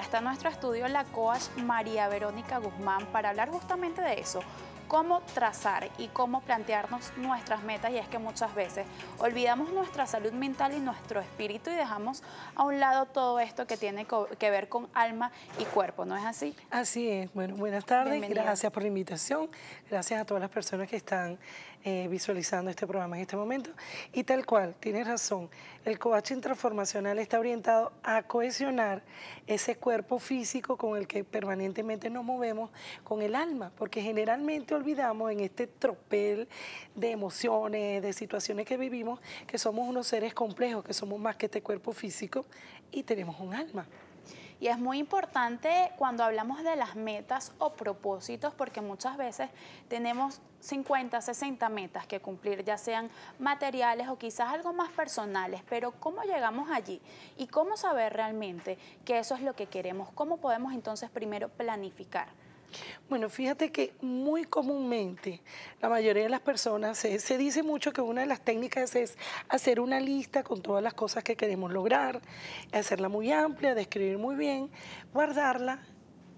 Está en nuestro estudio la coach María Verónica Guzmán para hablar justamente de eso, cómo trazar y cómo plantearnos nuestras metas, y es que muchas veces olvidamos nuestra salud mental y nuestro espíritu y dejamos a un lado todo esto que tiene que ver con alma y cuerpo, ¿no es así? Así es. Bueno, buenas tardes, Bienvenida. Gracias por la invitación, gracias a todas las personas que están visualizando este programa en este momento. Y tal cual, tienes razón, el coaching transformacional está orientado a cohesionar ese cuerpo físico con el que permanentemente nos movemos con el alma, porque generalmente olvidamos en este tropel de emociones, de situaciones que vivimos, que somos unos seres complejos, que somos más que este cuerpo físico y tenemos un alma. Y es muy importante cuando hablamos de las metas o propósitos, porque muchas veces tenemos 50, 60 metas que cumplir, ya sean materiales o quizás algo más personales, pero ¿cómo llegamos allí? ¿Y cómo saber realmente que eso es lo que queremos? ¿Cómo podemos entonces primero planificar? Bueno, fíjate que muy comúnmente la mayoría de las personas se dice mucho que una de las técnicas es hacer una lista con todas las cosas que queremos lograr, hacerla muy amplia, describir muy bien, guardarla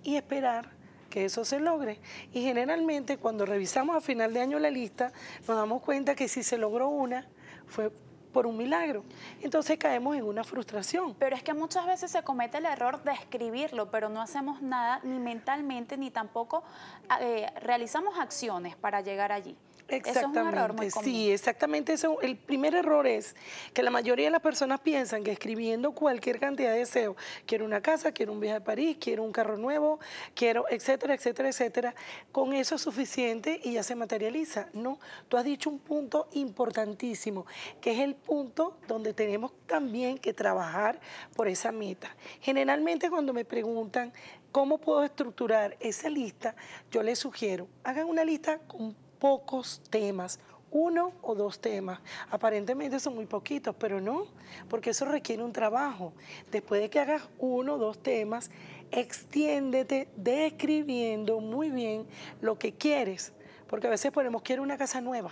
y esperar que eso se logre. Y generalmente cuando revisamos a final de año la lista, nos damos cuenta que si se logró una, fue por un milagro. Entonces caemos en una frustración. Pero es que muchas veces se comete el error de escribirlo, pero no hacemos nada ni mentalmente ni tampoco realizamos acciones para llegar allí. Eso es un error muy común. Sí, exactamente. Eso, el primer error es que la mayoría de las personas piensan que escribiendo cualquier cantidad de deseos, quiero una casa, quiero un viaje a París, quiero un carro nuevo, quiero, etcétera, etcétera, etcétera, con eso es suficiente y ya se materializa. No, tú has dicho un punto importantísimo, que es el punto donde tenemos también que trabajar por esa meta. Generalmente cuando me preguntan cómo puedo estructurar esa lista, yo les sugiero, hagan una lista con pocos temas, 1 o 2 temas. Aparentemente son muy poquitos, pero no, porque eso requiere un trabajo. Después de que hagas 1 o 2 temas, extiéndete describiendo muy bien lo que quieres, porque a veces ponemos quiero una casa nueva,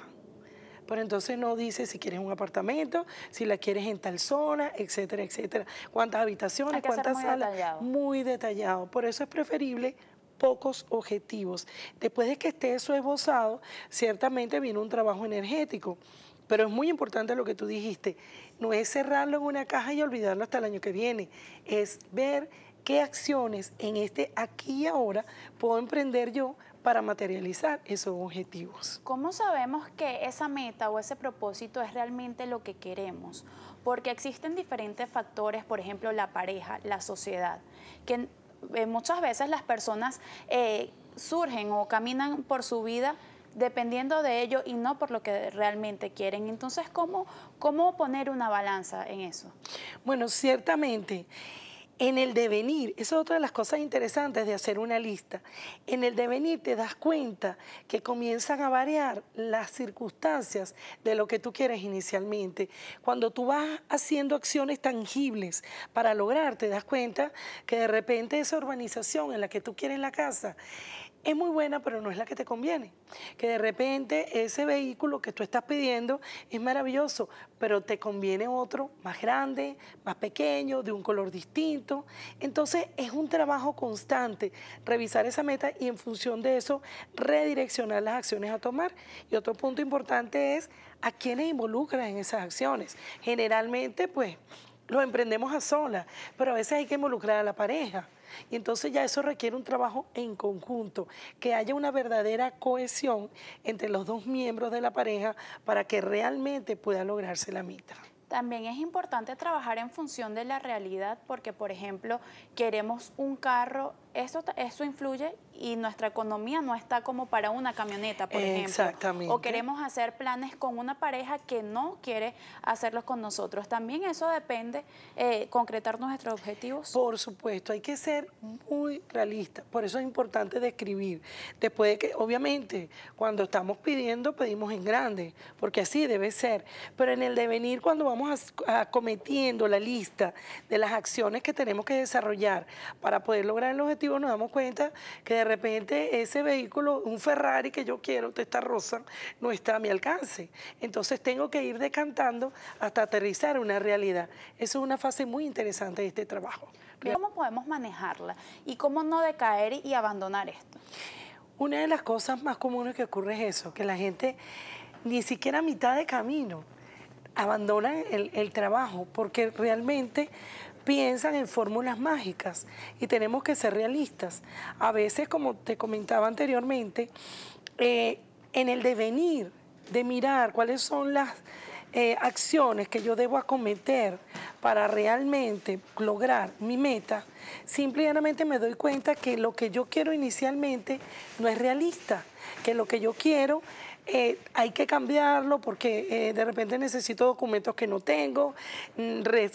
pero entonces no dice si quieres un apartamento, si la quieres en tal zona, etcétera, etcétera. ¿Cuántas habitaciones, cuántas salas? Muy detallado. Por eso es preferible pocos objetivos. Después de que esté eso esbozado, ciertamente viene un trabajo energético, pero es muy importante lo que tú dijiste, no es cerrarlo en una caja y olvidarlo hasta el año que viene, es ver qué acciones en este aquí y ahora puedo emprender yo para materializar esos objetivos. ¿Cómo sabemos que esa meta o ese propósito es realmente lo que queremos? Porque existen diferentes factores, por ejemplo, la pareja, la sociedad, que muchas veces las personas surgen o caminan por su vida dependiendo de ello y no por lo que realmente quieren. Entonces, ¿cómo poner una balanza en eso? Bueno, ciertamente, en el devenir, eso es otra de las cosas interesantes de hacer una lista. En el devenir te das cuenta que comienzan a variar las circunstancias de lo que tú quieres inicialmente. Cuando tú vas haciendo acciones tangibles para lograr, te das cuenta que de repente esa urbanización en la que tú quieres la casa es muy buena, pero no es la que te conviene. Que de repente ese vehículo que tú estás pidiendo es maravilloso, pero te conviene otro más grande, más pequeño, de un color distinto. Entonces es un trabajo constante revisar esa meta y en función de eso redireccionar las acciones a tomar. Y otro punto importante es a quiénes involucras en esas acciones. Generalmente pues lo emprendemos a solas, pero a veces hay que involucrar a la pareja. Y entonces ya eso requiere un trabajo en conjunto, que haya una verdadera cohesión entre los 2 miembros de la pareja para que realmente pueda lograrse la meta. También es importante trabajar en función de la realidad porque, por ejemplo, queremos un carro, eso influye y nuestra economía no está como para una camioneta, por ejemplo. Exactamente. O queremos hacer planes con una pareja que no quiere hacerlos con nosotros. También eso depende, concretar nuestros objetivos. Por supuesto, hay que ser muy realista, por eso es importante describir. Después de que, obviamente, cuando estamos pidiendo, pedimos en grande, porque así debe ser. Pero en el devenir, cuando vamos acometiendo la lista de las acciones que tenemos que desarrollar para poder lograr el objetivo, ejecutivos nos damos cuenta que de repente ese vehículo, un Ferrari que yo quiero, esta rosa, no está a mi alcance. Entonces tengo que ir decantando hasta aterrizar una realidad. Eso es una fase muy interesante de este trabajo. ¿Cómo podemos manejarla y cómo no decaer y abandonar esto? Una de las cosas más comunes que ocurre es eso, que la gente ni siquiera a mitad de camino abandonan el trabajo porque realmente piensan en fórmulas mágicas y tenemos que ser realistas. A veces, como te comentaba anteriormente, en el devenir de mirar cuáles son las acciones que yo debo acometer para realmente lograr mi meta, simplemente me doy cuenta que lo que yo quiero inicialmente no es realista, que lo que yo quiero hay que cambiarlo porque de repente necesito documentos que no tengo,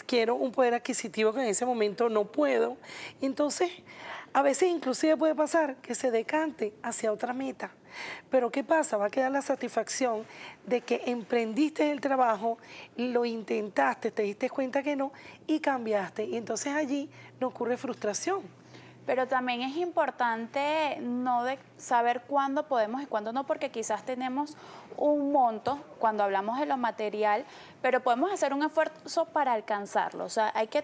quiero un poder adquisitivo que en ese momento no puedo. Entonces, a veces inclusive puede pasar que se decante hacia otra meta. Pero ¿qué pasa? Va a quedar la satisfacción de que emprendiste el trabajo, lo intentaste, te diste cuenta que no y cambiaste. Y entonces allí no ocurre frustración. Pero también es importante no saber cuándo podemos y cuándo no, porque quizás tenemos un monto cuando hablamos de lo material, pero podemos hacer un esfuerzo para alcanzarlo. O sea, hay que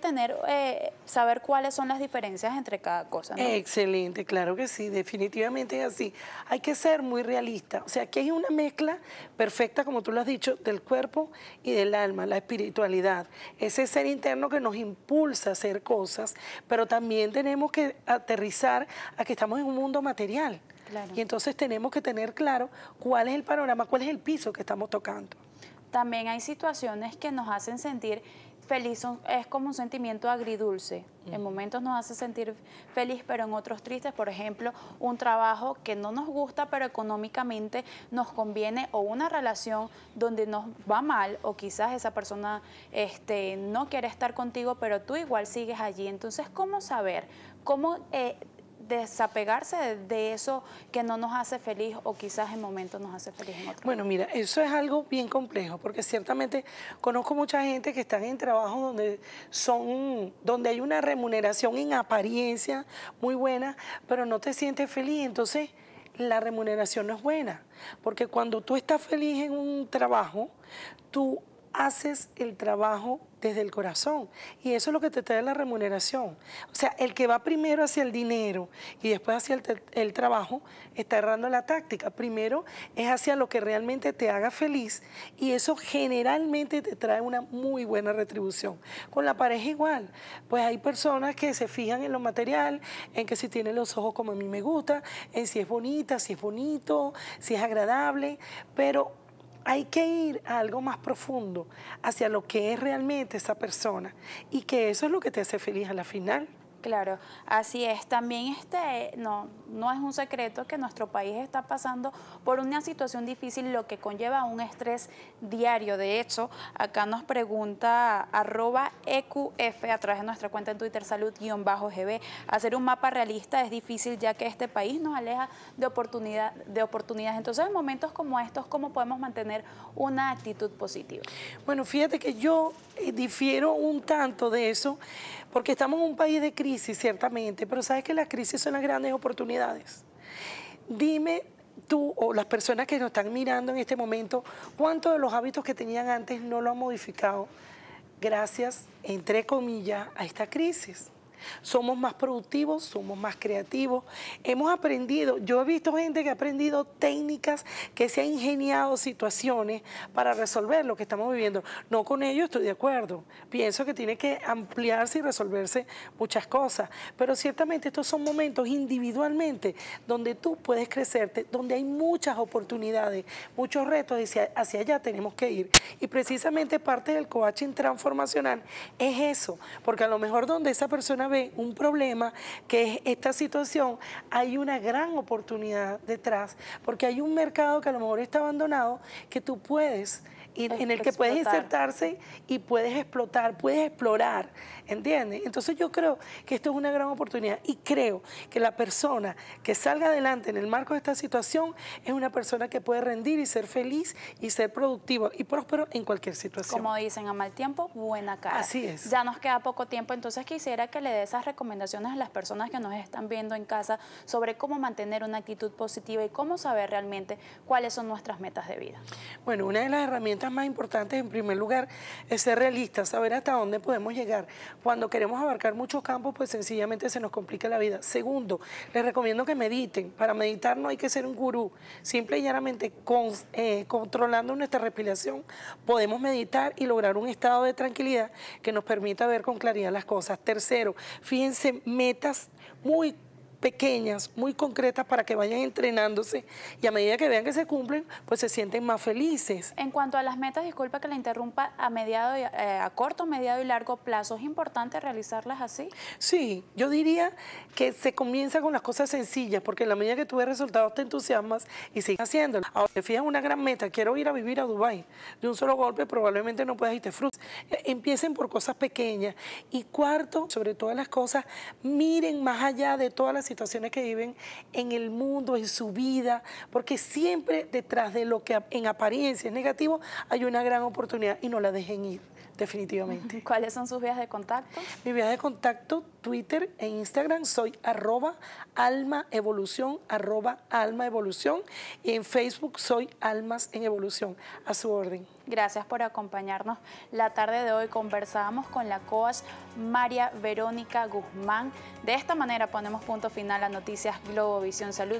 saber cuáles son las diferencias entre cada cosa, ¿no? Excelente, claro que sí, definitivamente es así. Hay que ser muy realista. O sea, aquí hay una mezcla perfecta, como tú lo has dicho, del cuerpo y del alma, la espiritualidad. Ese ser interno que nos impulsa a hacer cosas, pero también tenemos que aterrizar a que estamos en un mundo material. Claro. Y entonces tenemos que tener claro cuál es el panorama, cuál es el piso que estamos tocando. También hay situaciones que nos hacen sentir feliz, es como un sentimiento agridulce. En momentos nos hace sentir feliz, pero en otros tristes. Por ejemplo, un trabajo que no nos gusta, pero económicamente nos conviene, o una relación donde nos va mal, o quizás esa persona no quiere estar contigo, pero tú igual sigues allí. Entonces, ¿cómo saber? ¿Cómo desapegarse de eso que no nos hace feliz o quizás en momentos nos hace feliz en otros? Bueno, mira, eso es algo bien complejo porque ciertamente conozco mucha gente que están en trabajos donde hay una remuneración en apariencia muy buena, pero no te sientes feliz, entonces la remuneración no es buena, porque cuando tú estás feliz en un trabajo, tú haces el trabajo desde el corazón y eso es lo que te trae la remuneración. O sea, el que va primero hacia el dinero y después hacia el trabajo está errando la táctica. Primero es hacia lo que realmente te haga feliz y eso generalmente te trae una muy buena retribución. Con la pareja igual, pues hay personas que se fijan en lo material, en que si tiene los ojos como a mí me gusta, en si es bonita, si es bonito, si es agradable, pero hay que ir a algo más profundo, hacia lo que es realmente esa persona y que eso es lo que te hace feliz a la final. Claro, así es. También no es un secreto que nuestro país está pasando por una situación difícil, lo que conlleva un estrés diario. De hecho, acá nos pregunta @EQF a través de nuestra cuenta en Twitter, salud_GB, hacer un mapa realista es difícil ya que este país nos aleja de oportunidades. Entonces, en momentos como estos, ¿cómo podemos mantener una actitud positiva? Bueno, fíjate que yo difiero un tanto de eso, porque estamos en un país de crisis, ciertamente, pero sabes que las crisis son las grandes oportunidades. Dime tú o las personas que nos están mirando en este momento, ¿cuántos de los hábitos que tenían antes no lo han modificado gracias, entre comillas, a esta crisis? Somos más productivos, somos más creativos, hemos aprendido, yo he visto gente que ha aprendido técnicas, que se ha ingeniado situaciones para resolver lo que estamos viviendo. No con ello estoy de acuerdo, pienso que tiene que ampliarse y resolverse muchas cosas, pero ciertamente estos son momentos individualmente donde tú puedes crecerte, donde hay muchas oportunidades, muchos retos y hacia allá tenemos que ir. Y precisamente parte del coaching transformacional es eso, porque a lo mejor donde esa persona ve un problema, que es esta situación, hay una gran oportunidad detrás, porque hay un mercado que a lo mejor está abandonado, que tú puedes y en el que puedes insertarse y puedes explotar, puedes explorar, ¿entiendes? Entonces yo creo que esto es una gran oportunidad y creo que la persona que salga adelante en el marco de esta situación es una persona que puede rendir y ser feliz y ser productivo y próspero en cualquier situación. Como dicen, a mal tiempo, buena cara. Así es. Ya nos queda poco tiempo, entonces quisiera que le dé esas recomendaciones a las personas que nos están viendo en casa sobre cómo mantener una actitud positiva y cómo saber realmente cuáles son nuestras metas de vida. Bueno, una de las herramientas más importantes en primer lugar es ser realistas, saber hasta dónde podemos llegar. Cuando queremos abarcar muchos campos, pues sencillamente se nos complica la vida. Segundo, les recomiendo que mediten. Para meditar no hay que ser un gurú. Simple y llanamente controlando nuestra respiración podemos meditar y lograr un estado de tranquilidad que nos permita ver con claridad las cosas. Tercero, fíjense metas muy pequeñas, muy concretas para que vayan entrenándose y a medida que vean que se cumplen, pues se sienten más felices. En cuanto a las metas, disculpa que la interrumpa, a corto, mediado y largo plazo, ¿es importante realizarlas así? Sí, yo diría que se comienza con las cosas sencillas, porque en la medida que tú ves resultados te entusiasmas y sigues haciéndolo. Ahora, te fijas una gran meta, quiero ir a vivir a Dubái. De un solo golpe probablemente no puedas y te frustras. Empiecen por cosas pequeñas. Y cuarto, sobre todas las cosas, miren más allá de todas las situaciones que viven en el mundo, en su vida, porque siempre detrás de lo que en apariencia es negativo hay una gran oportunidad y no la dejen ir, definitivamente. ¿Cuáles son sus vías de contacto? Mi vía de contacto, Twitter e Instagram, soy @almaevolución, @almaevolución, y en Facebook soy Almas en Evolución, a su orden. Gracias por acompañarnos. La tarde de hoy conversábamos con la coach María Verónica Guzmán. De esta manera ponemos punto final a Noticias Globovisión Salud.